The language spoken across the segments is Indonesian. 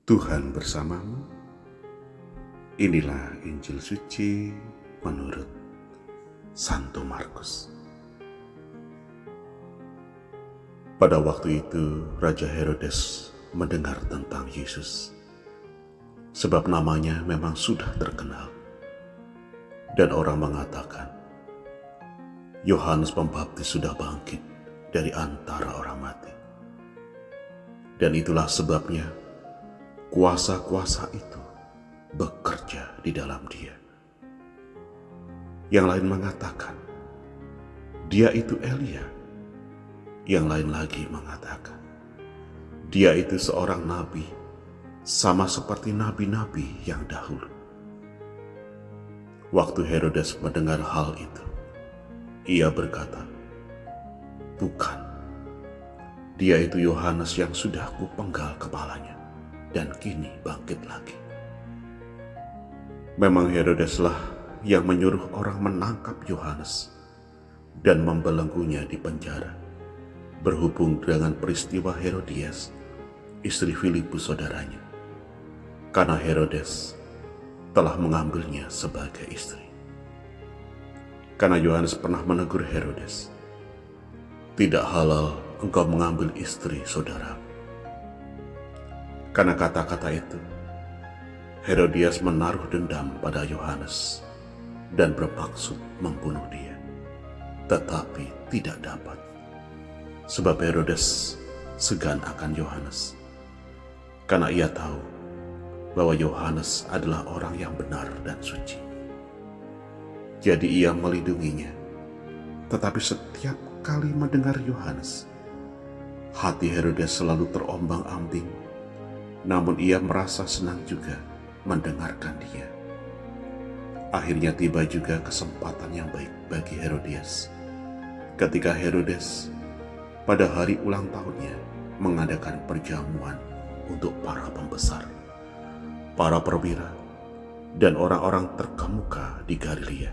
Tuhan bersamamu. Inilah Injil suci menurut Santo Markus. Pada waktu itu Raja Herodes mendengar tentang Yesus, sebab namanya memang sudah terkenal. Dan orang mengatakan, Yohanes Pembaptis sudah bangkit dari antara orang mati. Dan itulah sebabnya kuasa-kuasa itu bekerja di dalam dia. Yang lain mengatakan, dia itu Elia. Yang lain lagi mengatakan, dia itu seorang nabi, sama seperti nabi-nabi yang dahulu. Waktu Herodes mendengar hal itu, ia berkata, bukan, dia itu Yohanes yang sudah kupenggal kepalanya, dan kini bangkit lagi. Memang Herodeslah yang menyuruh orang menangkap Yohanes dan membelenggunya di penjara, berhubung dengan peristiwa Herodias, istri Filipus saudaranya, karena Herodes telah mengambilnya sebagai istri. Karena Yohanes pernah menegur Herodes, tidak halal engkau mengambil istri saudara. Karena kata-kata itu, Herodias menaruh dendam pada Yohanes dan bermaksud membunuh dia, tetapi tidak dapat, sebab Herodes segan akan Yohanes, karena ia tahu bahwa Yohanes adalah orang yang benar dan suci. Jadi ia melindunginya, tetapi setiap kali mendengar Yohanes, hati Herodes selalu terombang-ambing, namun ia merasa senang juga mendengarkan dia. Akhirnya tiba juga kesempatan yang baik bagi Herodias, ketika Herodes pada hari ulang tahunnya mengadakan perjamuan untuk para pembesar, para perwira, dan orang-orang terkemuka di Galilea.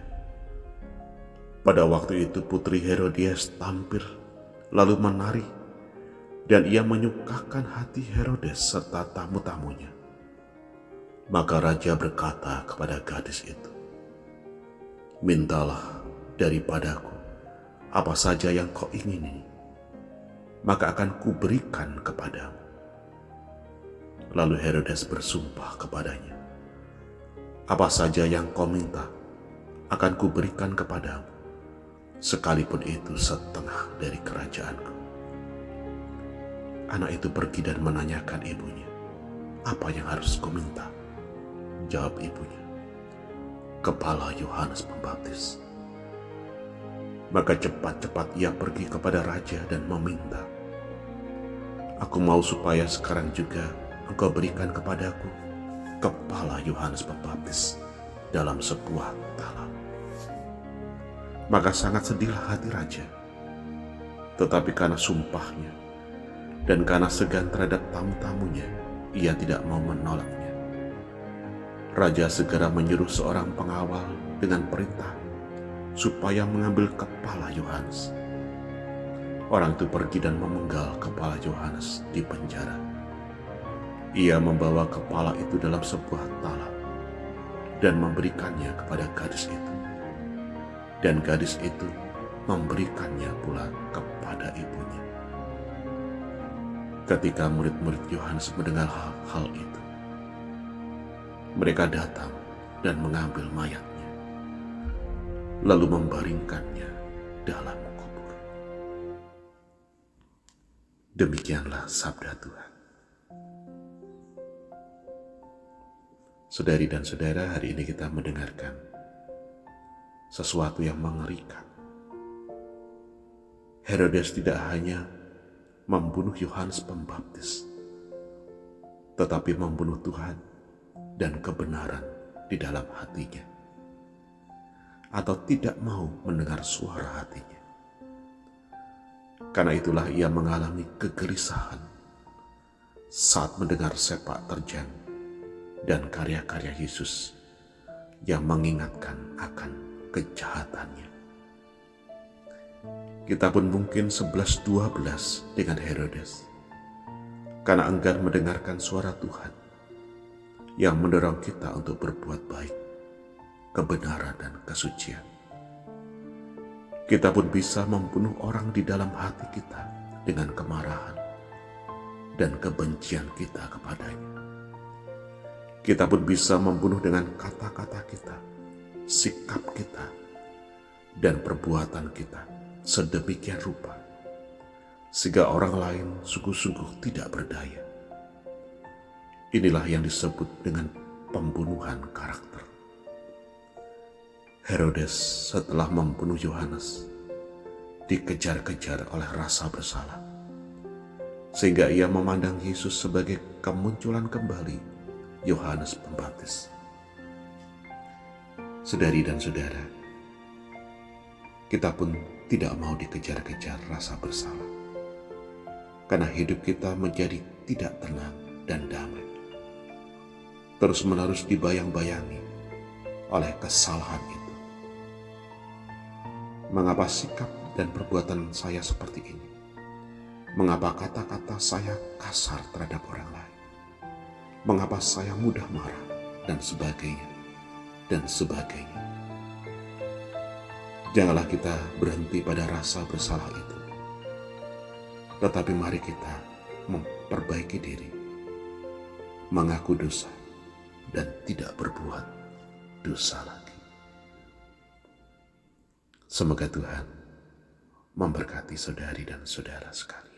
Pada waktu itu putri Herodias tampil lalu menari, dan ia menyukakan hati Herodes serta tamu-tamunya. Maka raja berkata kepada gadis itu, mintalah daripadaku apa saja yang kau ingini, maka akan kuberikan kepadamu. Lalu Herodes bersumpah kepadanya, apa saja yang kau minta akan kuberikan kepadamu, sekalipun itu setengah dari kerajaanku. Anak itu pergi dan menanyakan ibunya, apa yang harus ku minta? Jawab ibunya, kepala Yohanes Pembaptis. Maka cepat-cepat ia pergi kepada raja dan meminta, aku mau supaya sekarang juga engkau berikan kepadaku kepala Yohanes Pembaptis dalam sebuah talam. Maka sangat sedihlah hati raja, tetapi karena sumpahnya dan karena segan terhadap tamu-tamunya, ia tidak mau menolaknya. Raja segera menyuruh seorang pengawal dengan perintah supaya mengambil kepala Yohanes. Orang itu pergi dan memenggal kepala Yohanes di penjara. Ia membawa kepala itu dalam sebuah talam dan memberikannya kepada gadis itu. Dan gadis itu memberikannya pula kepada ibunya. Ketika murid-murid Yohanes mendengar hal itu, mereka datang dan mengambil mayatnya, lalu membaringkannya dalam kubur. Demikianlah sabda Tuhan. Saudari dan saudara, hari ini kita mendengarkan sesuatu yang mengerikan. Herodes tidak hanya membunuh Yohanes Pembaptis, tetapi membunuh Tuhan dan kebenaran di dalam hatinya, atau tidak mau mendengar suara hatinya. Karena itulah ia mengalami kegelisahan saat mendengar sepak terjang dan karya-karya Yesus yang mengingatkan akan kejahatannya. Kita pun mungkin 11-12 dengan Herodes, karena enggan mendengarkan suara Tuhan yang mendorong kita untuk berbuat baik, kebenaran, dan kesucian. Kita pun bisa membunuh orang di dalam hati kita dengan kemarahan dan kebencian kita kepadanya. Kita pun bisa membunuh dengan kata-kata kita, sikap kita, dan perbuatan kita sedemikian rupa, sehingga orang lain sungguh-sungguh tidak berdaya. Inilah yang disebut dengan pembunuhan karakter. Herodes setelah membunuh Yohanes dikejar-kejar oleh rasa bersalah, sehingga ia memandang Yesus sebagai kemunculan kembali Yohanes Pembaptis. Saudari dan saudara, kita pun tidak mau dikejar-kejar rasa bersalah, karena hidup kita menjadi tidak tenang dan damai, terus-menerus dibayang-bayangi oleh kesalahan itu. Mengapa sikap dan perbuatan saya seperti ini? Mengapa kata-kata saya kasar terhadap orang lain? Mengapa saya mudah marah? Dan sebagainya, dan sebagainya. Janganlah kita berhenti pada rasa bersalah itu, tetapi mari kita memperbaiki diri, mengaku dosa, dan tidak berbuat dosa lagi. Semoga Tuhan memberkati saudari dan saudara sekalian.